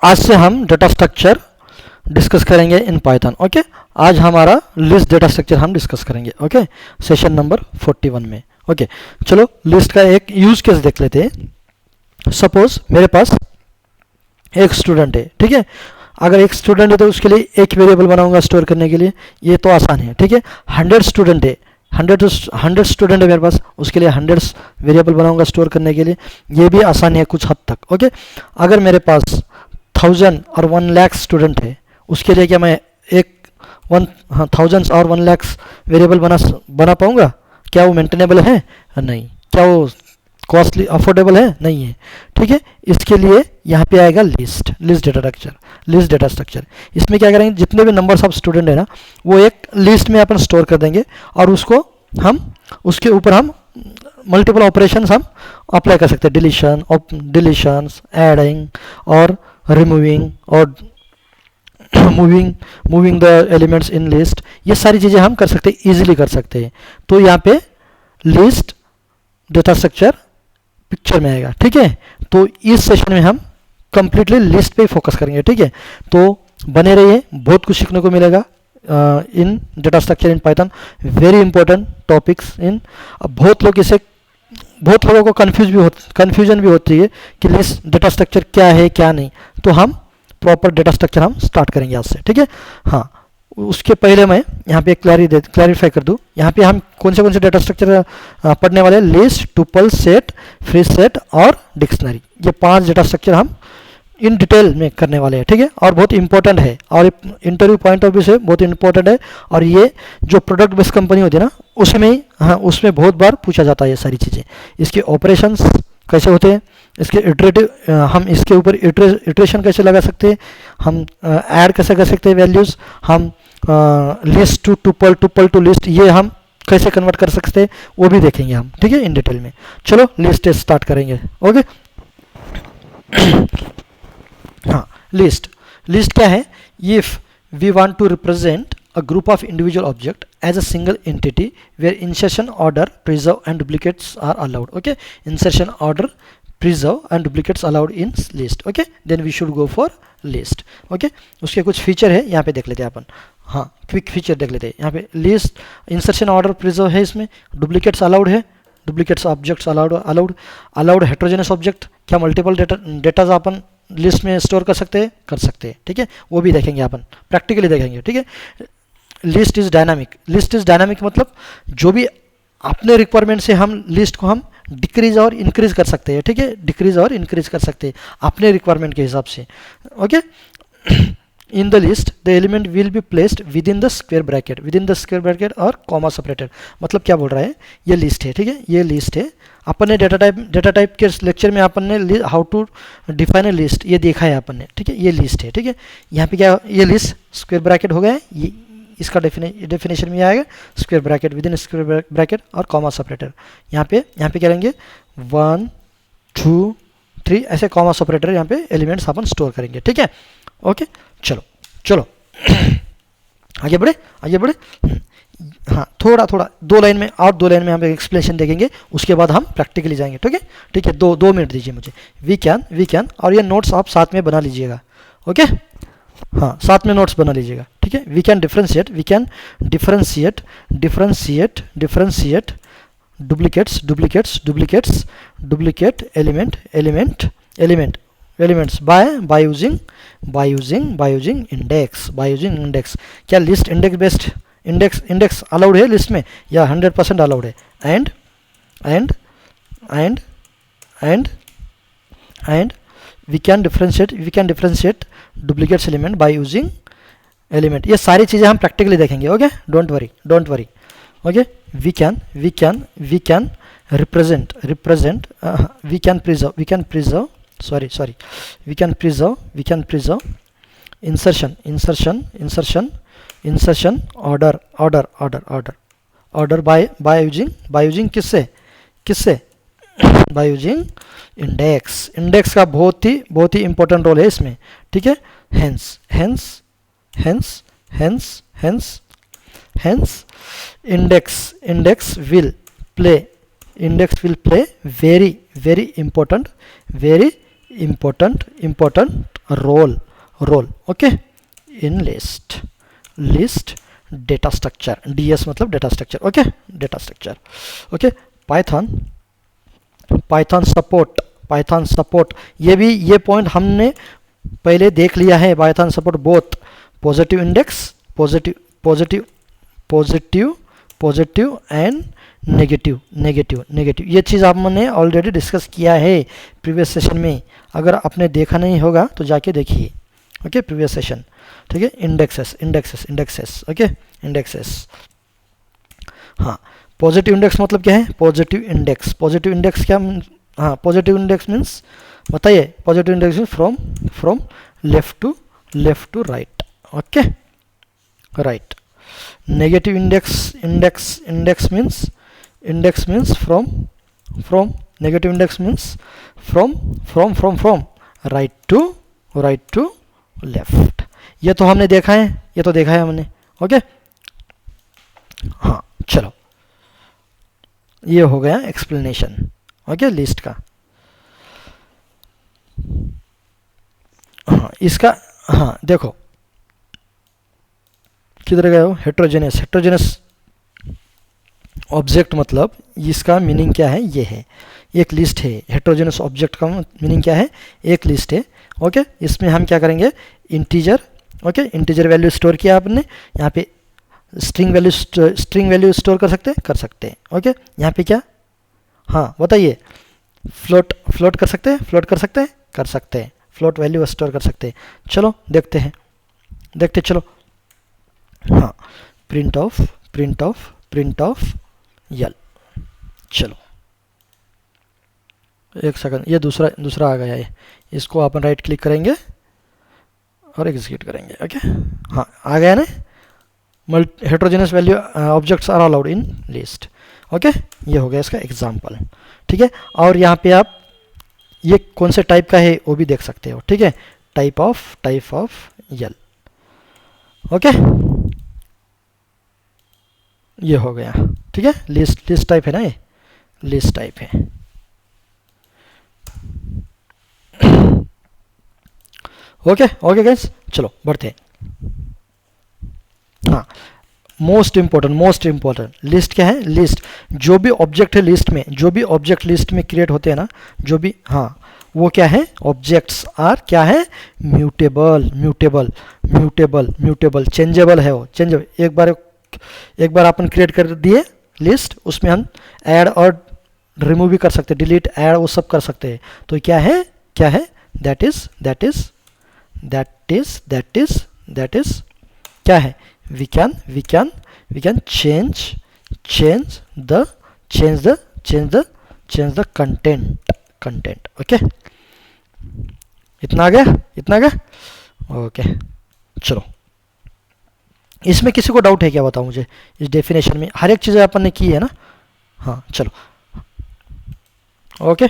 आज से हम डेटा स्ट्रक्चर डिस्कस करेंगे इन पाइथन। ओके, आज हमारा लिस्ट डेटा स्ट्रक्चर हम डिस्कस करेंगे। ओके, सेशन नंबर 41 में। ओके, चलो लिस्ट का एक यूज केस देख लेते हैं। सपोज मेरे पास एक स्टूडेंट है, ठीक है। अगर एक स्टूडेंट है तो उसके लिए एक वेरिएबल बनाऊंगा स्टोर करने के लिए, ये तो आसान है, ठीक है। 100 स्टूडेंट है, 100 स्टूडेंट है मेरे पास, उसके लिए 100 वेरिएबल बनाऊंगा स्टोर करने के लिए, ये भी आसान है कुछ हद तक। ओके, अगर मेरे पास 1000 और 1 लाख स्टूडेंट है, उसके लिए क्या मैं एक 1000 और 1 लाख वेरिएबल बना पाऊंगा? क्या वो मेंटेनेबल है? नहीं। क्या वो कॉस्टली अफोर्डेबल है? नहीं है, ठीक है। इसके लिए यहाँ पे आएगा लिस्ट डेटा स्ट्रक्चर। इसमें क्या करेंगे, जितने भी नंबर्स ऑफ स्टूडेंट है ना, वो एक लिस्ट में अपन स्टोर कर देंगे और उसके ऊपर हम मल्टीपल ऑपरेशंस हम अप्लाई कर सकते हैं। डिलीशंस, एडिंग और रिमूविंग और moving the elements in list, ये सारी चीज़ें हम कर सकते हैं, इजीली कर सकते हैं। तो यहाँ पे लिस्ट डेटा स्ट्रक्चर पिक्चर में आएगा, ठीक है। तो इस सेशन में हम कंप्लीटली लिस्ट पे फोकस करेंगे, ठीक है। तो बने रहिए, बहुत कुछ सीखने को मिलेगा in data structure in python. Very important topics in. बहुत लोगों को कन्फ्यूजन भी होती है कि लिस्ट डेटा स्ट्रक्चर क्या है क्या नहीं। तो हम प्रॉपर डेटा स्ट्रक्चर हम स्टार्ट करेंगे आज से, ठीक है। हाँ, उसके पहले मैं यहाँ पे क्लैरिफाई कर दूँ, यहाँ पे हम कौन से डेटा स्ट्रक्चर पढ़ने वाले हैं? List, tuple, set, free set और डिक्शनरी। ये 5 डेटा स्ट्रक्चर हम इन डिटेल में करने वाले हैं, ठीक है। और बहुत इंपॉर्टेंट है और इंटरव्यू पॉइंट ऑफ व्यू से बहुत इंपॉर्टेंट है। और ये जो प्रोडक्ट बेस्ड कंपनी होती है ना, उसमें बहुत बार पूछा जाता है ये सारी चीज़ें। इसके ऑपरेशंस कैसे होते हैं, इसके हम इसके ऊपर इटरेशन कैसे लगा सकते हैं, हम ऐड कैसे कर सकते हैं वैल्यूज़, हम list to tuple to list ये हम कैसे कन्वर्ट कर सकते हैं, वो भी देखेंगे हम, ठीक है, इन डिटेल में। चलो लिस्ट स्टार्ट करेंगे। ओके, हाँ, लिस्ट क्या है? If we want to represent a group of individual object as a single entity where insertion, order, preserve and duplicates are allowed. Okay, insertion, order, preserve and duplicates allowed in list. Okay, then we should go for list. Okay, उसके कुछ feature है, यहाँ पे देख लेते हैं अपन। हाँ, quick feature देख लेते हैं। यहाँ पे लिस्ट, इंसर्शन, ऑर्डर, प्रिजर्व है, इसमें डुप्लीकेट्स अलाउड है, duplicates objects allowed heterogeneous object, क्या मल्टीपल डेटाज अपन लिस्ट में स्टोर कर सकते हैं, ठीक है। वो भी देखेंगे अपन, प्रैक्टिकली देखेंगे, ठीक है। लिस्ट इज डायनामिक मतलब जो भी अपने रिक्वायरमेंट से हम लिस्ट को हम डिक्रीज और इंक्रीज कर सकते हैं, ठीक है। डिक्रीज और इंक्रीज कर सकते हैं अपने रिक्वायरमेंट के हिसाब से। Okay, in the list the element will be placed with in the square bracket और कॉमा सेपरेटेड। मतलब क्या बोल रहा है, ये लिस्ट है, ठीक है। ये लिस्ट है, अपन ने डेटा टाइप के लेक्चर में अपन ने how to define a list ये देखा है अपन ने, ठीक है। ये लिस्ट है, ठीक है। यहाँ पे क्या, ये लिस्ट स्क्वायर ब्रैकेट हो गया है, ये इसका डेफिनेशन में आएगा square bracket, with in square bracket और कॉमा सेपरेटर। यहाँ पे क्या करेंगे, 1 2 3 ऐसे कॉमा सेपरेटर यहाँ पे एलिमेंट्स अपन स्टोर करेंगे, ठीक है। ओके, चलो आगे बढ़े। हाँ, थोड़ा 2 लाइन में हम एक्सप्लेनेशन देखेंगे, उसके बाद हम प्रैक्टिकली जाएंगे, ठीक है। 2 मिनट दीजिए मुझे। वी कैन और ये नोट्स आप साथ में बना लीजिएगा। ओके, हाँ, साथ में नोट्स बना लीजिएगा, ठीक है। We can differentiate duplicate elements by using index. क्या लिस्ट इंडेक्स अलाउड है लिस्ट में? या 100% अलाउड है। And we can differentiate duplicates element by using element. ये सारी चीज़ें हम प्रैक्टिकली देखेंगे। Okay, don't worry. Okay, we can represent we can preserve insertion order by using किससे बाय यूजिंग इंडेक्स का बहुत ही इंपॉर्टेंट रोल है इसमें, ठीक है। Hence index will play very important role okay in list data structure, ds मतलब data structure okay, data structure okay. Python support ये पॉइंट हमने पहले देख लिया है। Python support both positive index positive and negative ये चीज़ आपने ऑलरेडी डिस्कस किया है प्रीवियस सेशन में। अगर आपने देखा नहीं होगा तो जाके देखिए ओके प्रीवियस सेशन, ठीक है। Indexes okay, indexes. हाँ, पॉजिटिव इंडेक्स मतलब क्या है? पॉजिटिव इंडेक्स क्या? हाँ, पॉजिटिव इंडेक्स मीन्स बताइए। Positive index means from left to right okay, right. Negative index means from negative index means from right to left. ये तो हमने देखा है, ये तो देखा है हमने ओके। हाँ चलो, ये हो गया एक्सप्लेनेशन ओके लिस्ट का। हाँ इसका, हाँ देखो किधर गए हो? हेट्रोजेनस ऑब्जेक्ट मतलब इसका मीनिंग क्या है? ये है एक लिस्ट है। हेट्रोजेनस ऑब्जेक्ट का मीनिंग क्या है? एक लिस्ट है ओके। इसमें हम क्या करेंगे? Integer okay, integer value store किया आपने। यहाँ पे स्ट्रिंग वैल्यू स्टोर कर सकते हैं ओके। यहाँ पे क्या? हाँ बताइए, फ्लोट कर सकते हैं, फ्लोट वैल्यू स्टोर कर सकते हैं। चलो देखते चलो। हाँ, प्रिंट ऑफ यल। चलो एक सेकंड, ये दूसरा आ गया है। इसको अपन राइट क्लिक करेंगे और एग्जीक्यूट करेंगे ओके। हाँ आ गया ना। Heterogeneous value objects are allowed in list okay. ये हो गया इसका एग्जांपल, ठीक है। और यहाँ पे आप ये कौन से टाइप का है वो भी देख सकते हो, ठीक है। टाइप ऑफ यल ओके, ये हो गया, ठीक है। लिस्ट टाइप है ना, ये लिस्ट टाइप है ओके गाइस। चलो बढ़ते हैं। हाँ, मोस्ट इंपॉर्टेंट लिस्ट क्या है? लिस्ट जो भी ऑब्जेक्ट है लिस्ट में, जो भी ऑब्जेक्ट लिस्ट में क्रिएट होते हैं ना, जो भी, हाँ वो क्या है? ऑब्जेक्ट्स आर क्या है? म्यूटेबल, चेंजेबल है वो, चेंजेबल। एक बार अपन क्रिएट कर दिए लिस्ट, उसमें हम ऐड और रिमूव भी कर सकते हैं, डिलीट ऐड वो सब कर सकते हैं। तो क्या है? दैट इज क्या है? we can change the content okay. इतना आ गया ओके। चलो, इसमें किसी को डाउट है क्या? बताओ मुझे। इस डेफिनेशन में हर एक चीज़ अपन ने की है ना? हाँ चलो okay.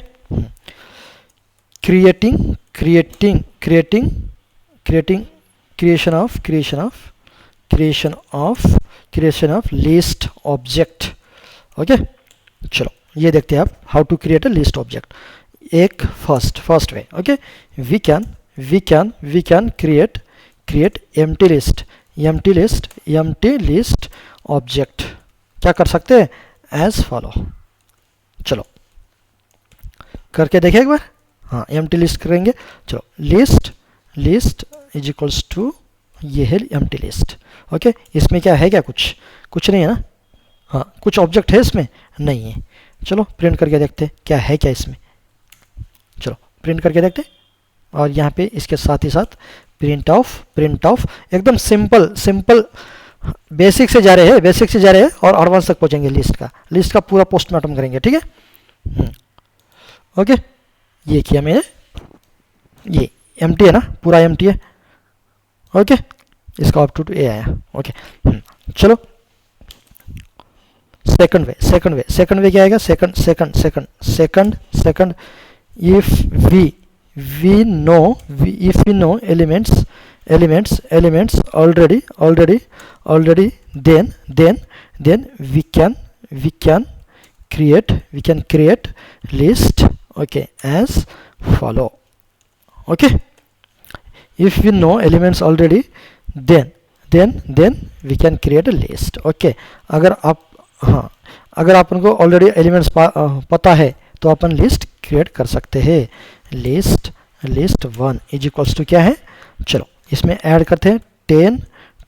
creation of list object okay. चलो ये देखते हैं आप how to create a list object. एक first way okay, we can create empty list object. क्या कर सकते हैं? As follow. चलो करके देखिए एक बार। हाँ, एम्प्टी लिस्ट करेंगे। चलो, लिस्ट इज इक्वल्स टू, ये है एम्प्टी लिस्ट ओके। इसमें क्या है? क्या कुछ नहीं है ना? हाँ, कुछ ऑब्जेक्ट है इसमें? नहीं है। चलो प्रिंट करके देखते क्या है क्या इसमें। चलो प्रिंट करके देखते। और यहाँ पे इसके साथ ही साथ प्रिंट ऑफ एकदम सिंपल बेसिक से जा रहे हैं और एडवांस तक पहुँचेंगे। लिस्ट का पूरा पोस्टमार्टम करेंगे, ठीक है ओके। ये किया मैंने, ये एम्प्टी है ना, पूरा एम्प्टी है ओके। इसका अप टू ए आया ओके। चलो सेकंड वे क्या आएगा? Second if we know elements already then we can create list okay as follow okay। if we know elements already, then we can create a list. Okay, अगर आप, हाँ, अगर अपन को already elements पता है तो अपन लिस्ट क्रिएट कर सकते हैं. लिस्ट 1 इज इक्वल्स टू क्या है, चलो इसमें ऐड करते हैं 10,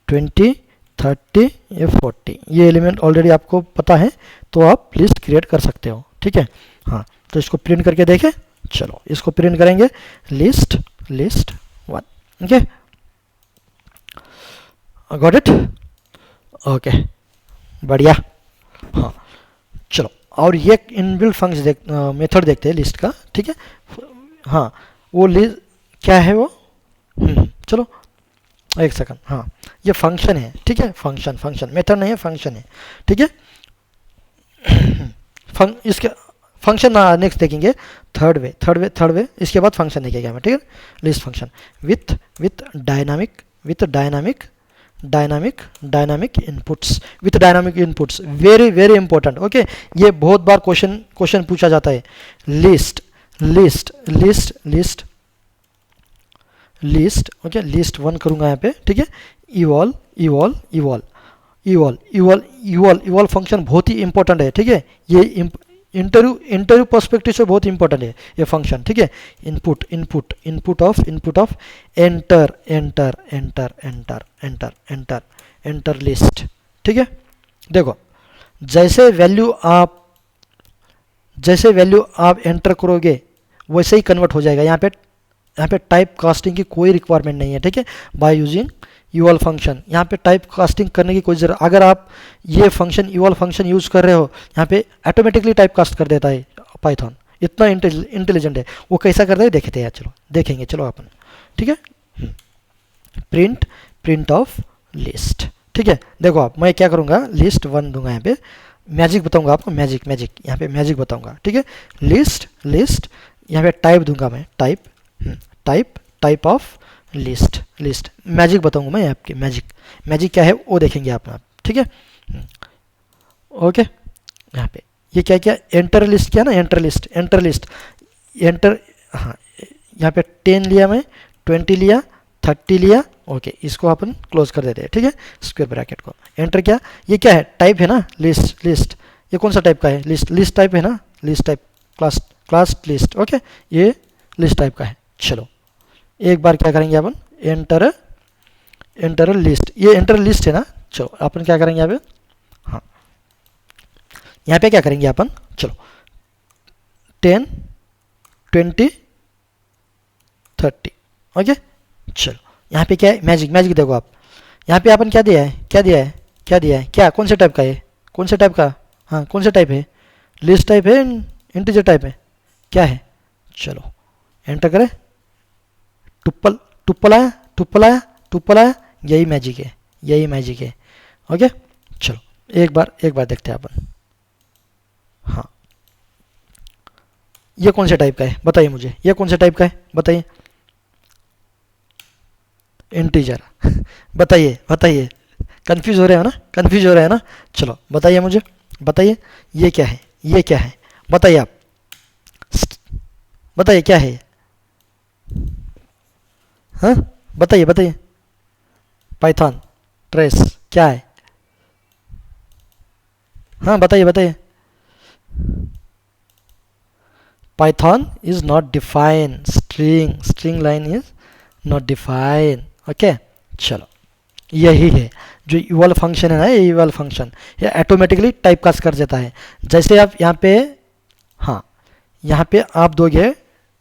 20, 30 या 40. ये एलिमेंट ऑलरेडी आपको पता है तो आप लिस्ट क्रिएट कर सकते हो. ठीक है, हाँ, तो इसको प्रिंट करके देखें. चलो इसको प्रिंट करेंगे, list 1. Okay, got it. Okay, बढ़िया. हाँ, चलो और ये इनबिल्ट फंक्शन मेथड देखते हैं लिस्ट का. ठीक है, हाँ, वो लिस्ट क्या है वो, चलो एक सेकंड. हाँ, ये फंक्शन है. ठीक है, फंक्शन मेथड नहीं है, फंक्शन है. ठीक है, इसके फंक्शन नेक्स्ट देखेंगे. थर्ड वे इसके बाद फंक्शन देखेंगे हमें. ठीक है, list function with dynamic inputs. Very important. Okay, ये बहुत बार क्वेश्चन पूछा जाता है. लिस्ट. ओके, लिस्ट 1 करूंगा यहाँ पे. ठीक है, इवॉल्व फंक्शन बहुत ही इंपॉर्टेंट है. ठीक है, ये इंटरव्यू पर्सपेक्टिव से बहुत इंपॉर्टेंट है ये फंक्शन. ठीक है, इनपुट ऑफ एंटर लिस्ट. ठीक है, देखो जैसे वैल्यू आप एंटर करोगे वैसे ही कन्वर्ट हो जाएगा. यहाँ पे टाइप कास्टिंग की कोई रिक्वायरमेंट नहीं है. ठीक है, बाय यूजिंग इवॉल्व फंक्शन यहाँ पे टाइप कास्टिंग करने की कोई जरूरत, अगर आप ये फंक्शन इवॉल्व फंक्शन यूज़ कर रहे हो यहाँ पे ऑटोमेटिकली टाइप कास्ट कर देता है पाइथन. इतना इंटेलिजेंट है. वो कैसा करता है देखते हैं. चलो देखेंगे, चलो अपन. ठीक है, प्रिंट ऑफ लिस्ट. ठीक है, देखो आप, मैं क्या करूँगा, लिस्ट 1 दूंगा. यहाँ पे मैजिक बताऊंगा आपको, मैजिक यहाँ पे मैजिक बताऊंगा. ठीक है, लिस्ट यहाँ पे टाइप दूंगा मैं, टाइप ऑफ लिस्ट मैजिक बताऊंगा मैं आपके. मैजिक क्या है वो देखेंगे आप. ठीक है, ओके, यहाँ पे ये क्या एंटर लिस्ट क्या ना, एंटर लिस्ट. हाँ, यहाँ पे 10 लिया मैं, 20 लिया, 30 लिया. ओके, इसको अपन क्लोज कर देते हैं. ठीक है, स्क्वायर ब्रैकेट को. एंटर क्या, ये क्या है, टाइप है ना, लिस्ट. ये कौन सा टाइप का है, लिस्ट टाइप है ना, list type class list. Okay, ये लिस्ट टाइप का है. चलो एक बार क्या करेंगे अपन, एंटर लिस्ट. ये एंटर लिस्ट है ना. चलो अपन क्या करेंगे यहाँ पे, हाँ, यहाँ पे क्या करेंगे अपन, चलो 10, 20, 30. ओके, चलो यहाँ पे क्या है, मैजिक देखो आप. यहाँ पे अपन क्या दिया है, क्या कौन से टाइप का है, हाँ, कौन से टाइप है, लिस्ट टाइप है, इंटीजर टाइप है, क्या है. चलो एंटर करें, टुप्पल आया. यही मैजिक है. ओके, चलो एक बार देखते हैं अपन. हाँ, ये कौन से टाइप का है बताइए मुझे, ये कौन से टाइप का है बताइए, इंटीजर. बताइए कंफ्यूज हो रहे हैं ना. चलो बताइए मुझे, ये क्या है, बताइए आप, बताइए क्या है. हाँ, बताइए पाइथन ट्रेस क्या है. हाँ, बताइए. Python is not define, string line is not define. Okay, चलो यही है जो इवॉल्व फंक्शन है ना, ये इवॉल्व फंक्शन ये ऑटोमेटिकली टाइप कास्ट कर देता है. जैसे आप यहाँ पे, हाँ, यहाँ पे आप दोगे,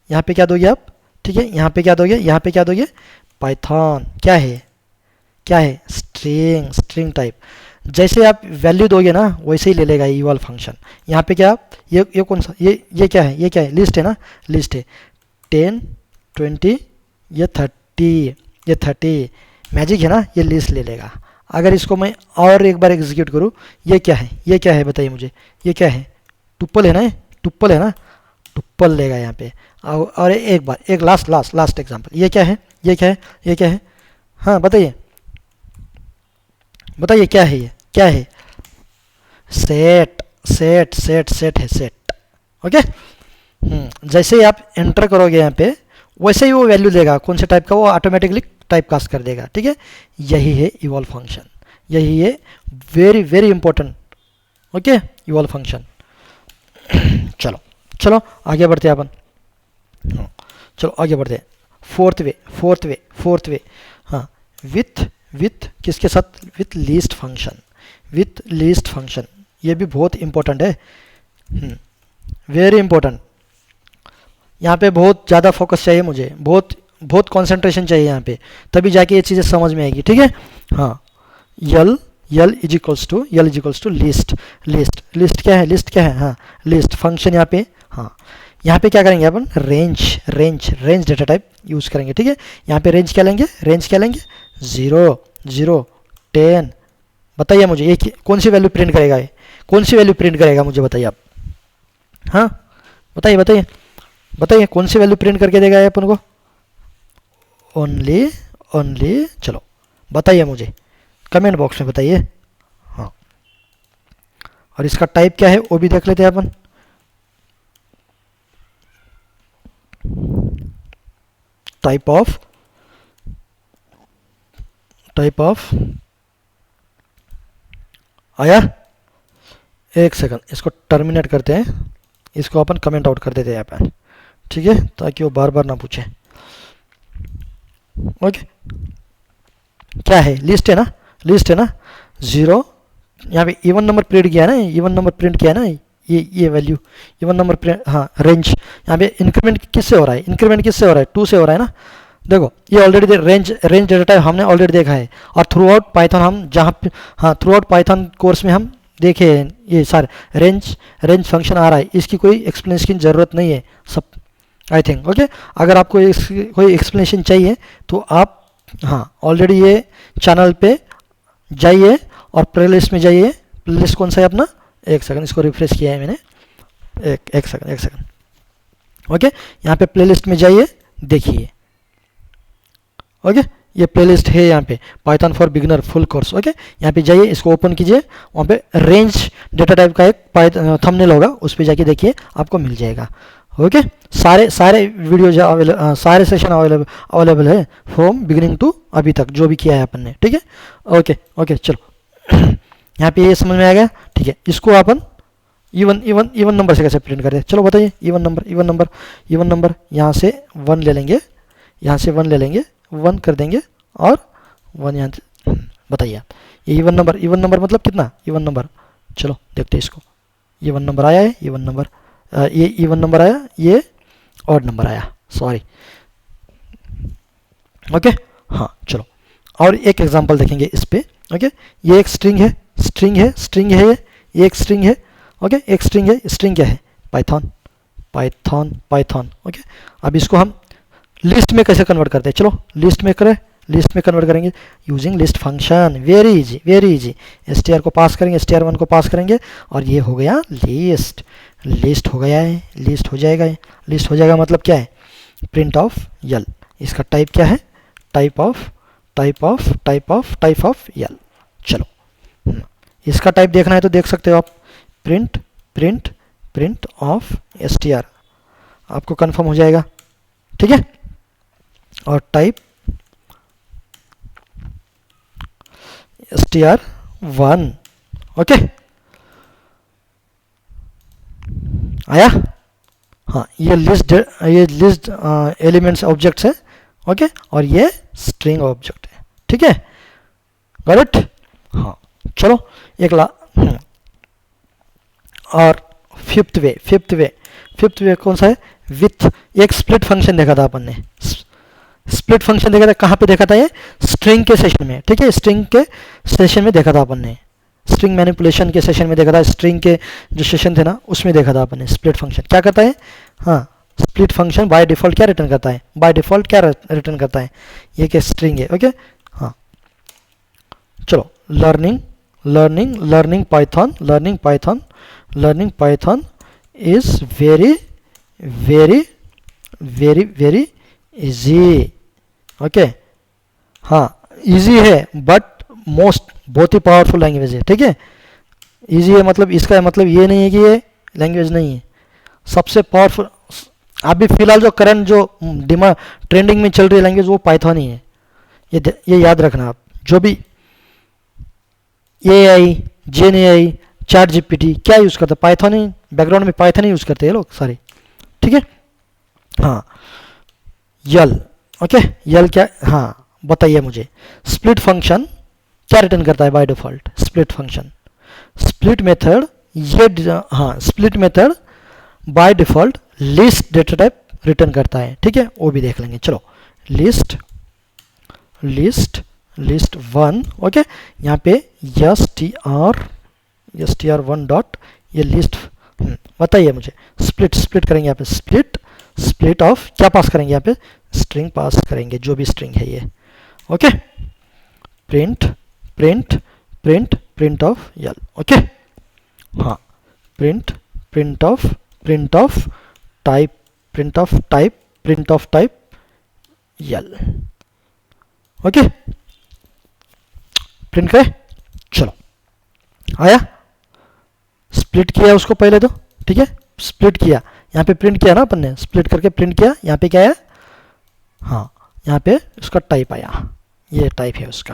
यहाँ पे क्या दोगे आप. ठीक है, यहाँ पे क्या दोगे, पाइथन क्या है स्ट्रिंग टाइप. जैसे आप वैल्यू दोगे ना वैसे ही ले लेगा इवॉल्व फंक्शन. यहाँ पे क्या, ये कौन सा, ये क्या है, लिस्ट है ना, लिस्ट है. 10, 20, ये 30 मैजिक है ना, ये लिस्ट ले लेगा. अगर इसको मैं और एक बार एग्जीक्यूट करूँ, ये क्या है बताइए मुझे, ये क्या है, टुप्पल है ना, टुप्पल लेगा यहाँ पे. और एक बार, एक लास्ट एग्जांपल, ये क्या है, हाँ बताइए क्या है, ये क्या है, सेट है. ओके, जैसे ही आप एंटर करोगे यहाँ पे वैसे ही वो वैल्यू देगा, कौन से टाइप का वो ऑटोमेटिकली टाइप कास्ट कर देगा, ठीक है। यही है इवॉल्व फंक्शन, यही है very very important, okay, evolve function. चलो चलो आगे बढ़ते हैं अपन, चलो आगे बढ़ते हैं। फोर्थ वे, हाँ, विथ किसके साथ, with least function, with least function, ये भी बहुत इंपॉर्टेंट है, वेरी इंपॉर्टेंट। यहाँ पे बहुत ज़्यादा फोकस चाहिए मुझे, बहुत कंसंट्रेशन चाहिए यहाँ पे, तभी जाके ये चीज़ें समझ में आएगी, ठीक है। हाँ, l is equals to list क्या है, हाँ, लिस्ट फंक्शन यहाँ पे, हाँ, यहाँ पे क्या करेंगे अपन, रेंज डेटा टाइप यूज़ करेंगे, ठीक है। यहाँ पे रेंज क्या लेंगे, 0 0 10। बताइए मुझे ये कौन सी वैल्यू प्रिंट करेगा, ये कौन सी वैल्यू प्रिंट करेगा, मुझे बताइए आप, हाँ, बताइए कौन सी वैल्यू प्रिंट करके देगा ये अपन को, ओनली चलो बताइए मुझे, कमेंट बॉक्स में बताइए, हाँ। और इसका टाइप क्या है वो भी देख लेते हैं अपन, टाइप ऑफ आया। एक सेकंड, इसको टर्मिनेट करते हैं, इसको अपन कमेंट आउट कर देते हैं यहाँ पे, ठीक है, ताकि वो बार बार ना पूछे, ओके। क्या है, लिस्ट है ना, 0, यहाँ पे इवन नंबर प्रिंट किया है ना, ये वैल्यू इवन नंबर प्रिंट, हाँ, रेंज, यहाँ पे इंक्रीमेंट किससे हो रहा है, 2 से हो रहा है ना। देखो ये ऑलरेडी रेंज डेटा टाइप हमने ऑलरेडी देखा है, और थ्रू आउट पाइथन हम जहाँ पे, हाँ, थ्रू आउट पाइथन कोर्स में हम देखे हैं ये सारे रेंज फंक्शन आ रहा है, इसकी कोई एक्सप्लेनेशन की ज़रूरत नहीं है सब, आई थिंक, ओके। अगर आपको कोई एक्सप्लेनेशन चाहिए तो आप, हाँ, ऑलरेडी ये चैनल पे जाइए और प्लेलिस्ट में जाइए, प्लेलिस्ट कौन सा है अपना, एक सेकंड, इसको रिफ्रेश किया है मैंने, एक सेकंड, ओके। यहाँ पे प्लेलिस्ट में जाइए, देखिए, ओके, ये प्लेलिस्ट है यहाँ पे, Python for beginner full course, okay. यहाँ पे जाइए, इसको ओपन कीजिए, वहाँ पे रेंज डेटा टाइप का एक थंबनेल होगा, उस पर जाके देखिए, आपको मिल जाएगा, ओके। सारे वीडियो सारे सेशन अवेलेबल है फ्रॉम बिगिनिंग टू अभी तक जो भी किया है अपन ने, ठीक है, ओके। चलो यहाँ पे ये समझ में आ गया, ठीक है। इसको अपन इवन नंबर से कैसे प्रिंट करें, चलो बताइए, इवन नंबर यहाँ से 1 ले लेंगे, 1 कर देंगे, और 1 यहाँ से, बताइए आप, ये इवन नंबर मतलब कितना, इवन नंबर, चलो देखते हैं इसको, इवन नंबर आया है, ये इवन नंबर आया, ये ऑड नंबर आया, सॉरी, ओके, हाँ। चलो और एक एग्जांपल देखेंगे इस पे, ओके। ये एक स्ट्रिंग है, ये एक स्ट्रिंग है, ओके, एक स्ट्रिंग क्या है, पाइथन, ओके। अब इसको हम लिस्ट में कैसे कन्वर्ट करते हैं, चलो लिस्ट में कन्वर्ट करेंगे using list function, very easy, str को पास करेंगे, str1 को पास करेंगे, और ये हो गया लिस्ट हो जाएगा, मतलब क्या है, प्रिंट ऑफ यल। इसका टाइप क्या है, टाइप ऑफ यल। चलो इसका टाइप देखना है तो देख सकते हो आप, प्रिंट ऑफ str, आपको कंफर्म हो जाएगा, ठीक है। और टाइप str1, ओके, आया, हाँ। ये लिस्ट एलिमेंट्स ऑब्जेक्ट्स है, ओके, और ये स्ट्रिंग ऑब्जेक्ट है, ठीक है, गॉट इट, हाँ। चलो और फिफ्थ वे कौन सा है, विथ, एक स्प्लिट फंक्शन देखा था अपन ने, कहाँ पे देखा था, ये स्ट्रिंग के सेशन में, ठीक है, स्ट्रिंग के सेशन में देखा था अपन ने, स्ट्रिंग मैनिपुलेशन के सेशन में देखा था, स्ट्रिंग के जो सेशन थे ना उसमें देखा था अपन ने। स्प्लिट फंक्शन क्या करता है, हाँ, स्प्लिट फंक्शन बाय डिफ़ॉल्ट क्या रिटर्न करता है, ये क्या स्ट्रिंग है, ओके, हाँ। चलो learning Python is very easy, okay, हाँ, इजी है, बट बहुत ही पावरफुल लैंग्वेज है, ठीक है। इजी है मतलब इसका मतलब ये नहीं है कि ये लैंग्वेज नहीं है, सबसे पावरफुल, आप भी फिलहाल जो करंट जो डिमांड ट्रेंडिंग में चल रही लैंग्वेज वो पाइथन ही है, ये याद रखना आप। जो भी AI, GenAI, चैट GPT क्या यूज़ करते हैं, पाइथन ही, बैकग्राउंड में पाइथन ही यूज़ करते हैं लोग सारे, ठीक है। हाँ, यल, ओके, यल क्या, हाँ बताइए मुझे। स्प्लिट फंक्शन क्या रिटर्न करता है by default, split function, split method, ये हाँ split method by default list data type return करता है, ठीक है, वो भी देख लेंगे। चलो list list list one, okay, यहाँ पे str1 डॉट ये लिस्ट, बताइए मुझे। स्प्लिट करेंगे यहाँ पे, स्प्लिट ऑफ क्या पास करेंगे यहाँ पे, स्ट्रिंग पास करेंगे, जो भी स्ट्रिंग है ये, okay. Print of l, okay, हाँ, print of type l, okay, print करें। चलो आया, स्प्लिट किया उसको पहले तो, ठीक है, स्प्लिट किया, यहाँ पे प्रिंट किया ना अपन ने, स्प्लिट करके प्रिंट किया, यहाँ पे क्या है, हाँ यहाँ पे उसका टाइप आया, ये टाइप है उसका,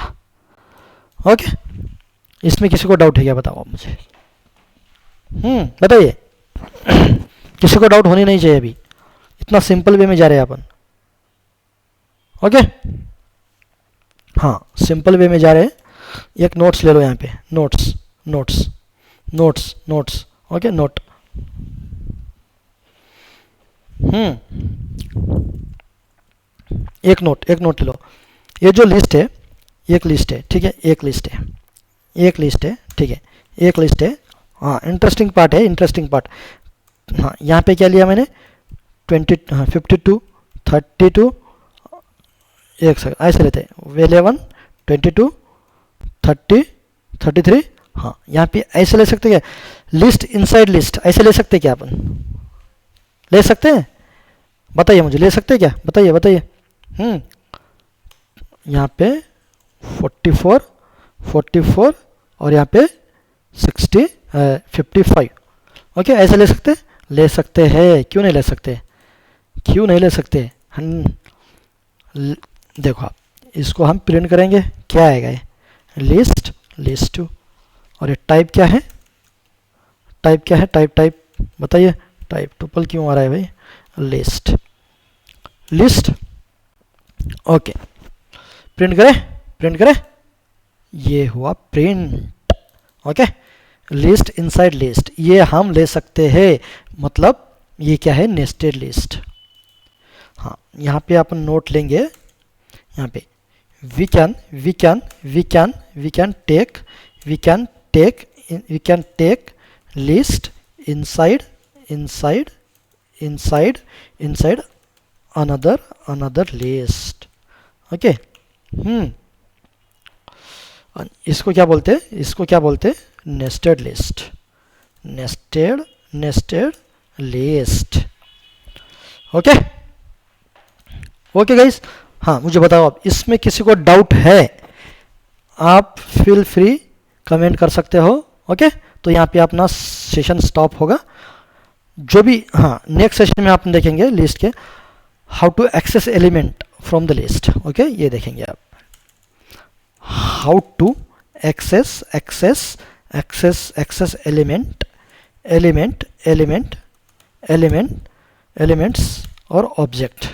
ओके। इसमें किसी को डाउट है क्या, बताओ आप मुझे, बताइए। किसी को डाउट होनी नहीं चाहिए, अभी इतना सिंपल वे में जा रहे हैं अपन, ओके। हाँ सिंपल वे में जा रहे हैं। एक नोट्स ले लो यहाँ पे, नोट्स, ओके, नोट, एक नोट ले लो। ये जो लिस्ट है, एक लिस्ट है, ठीक है, एक लिस्ट है, ठीक है, एक लिस्ट है। हाँ इंटरेस्टिंग पार्ट है, हाँ यहाँ पे क्या लिया मैंने, 52, 32, एक सेकंड ऐसे लेते हैं, 11, 22, 30, 33, हाँ यहाँ पे ऐसे ले सकते क्या, लिस्ट इनसाइड लिस्ट ऐसे ले सकते क्या, अपन ले सकते हैं, बताइए मुझे, ले सकते हैं क्या, बताइए। यहाँ पे 44 और यहाँ पे 55, ओके, ऐसे ले सकते हैं, क्यों नहीं ले सकते, देखो आप, इसको हम प्रिंट करेंगे, क्या आएगा ये, लिस्ट और ये टाइप क्या है, टाइप बताइए, टाइप टुपल क्यों आ रहा है भाई, लिस्ट, ओके, प्रिंट करें, ये हुआ print, okay. List inside list, ये हम ले सकते हैं, मतलब ये क्या है, नेस्टेड लिस्ट। हाँ यहाँ पे अपन नोट लेंगे, यहाँ पे we can take list inside another list, okay. इसको क्या बोलते हैं, नेस्टेड लिस्ट, ओके गाइस। हाँ मुझे बताओ आप, इसमें किसी को डाउट है, आप फील फ्री कमेंट कर सकते हो, ओके। तो यहाँ पे अपना सेशन स्टॉप होगा, जो भी, हाँ नेक्स्ट सेशन में आप देखेंगे लिस्ट के how to access element from the list, okay, ये देखेंगे आप, हाउ टू एक्सेस एलिमेंट्स और objects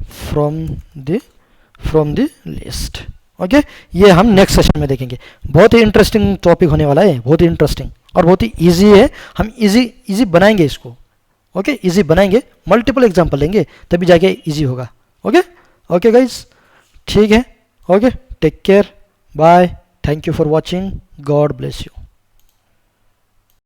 from the list, okay. ये हम नेक्स्ट सेशन में देखेंगे, बहुत ही इंटरेस्टिंग टॉपिक होने वाला है, बहुत ही इंटरेस्टिंग और बहुत ही इजी है। हम इजी बनाएंगे इसको, ओके, इजी बनाएंगे, मल्टीपल एग्जांपल लेंगे तभी जाके इजी होगा, ओके गाइस, ठीक है, okay, take care, bye, thank you for watching, God bless you.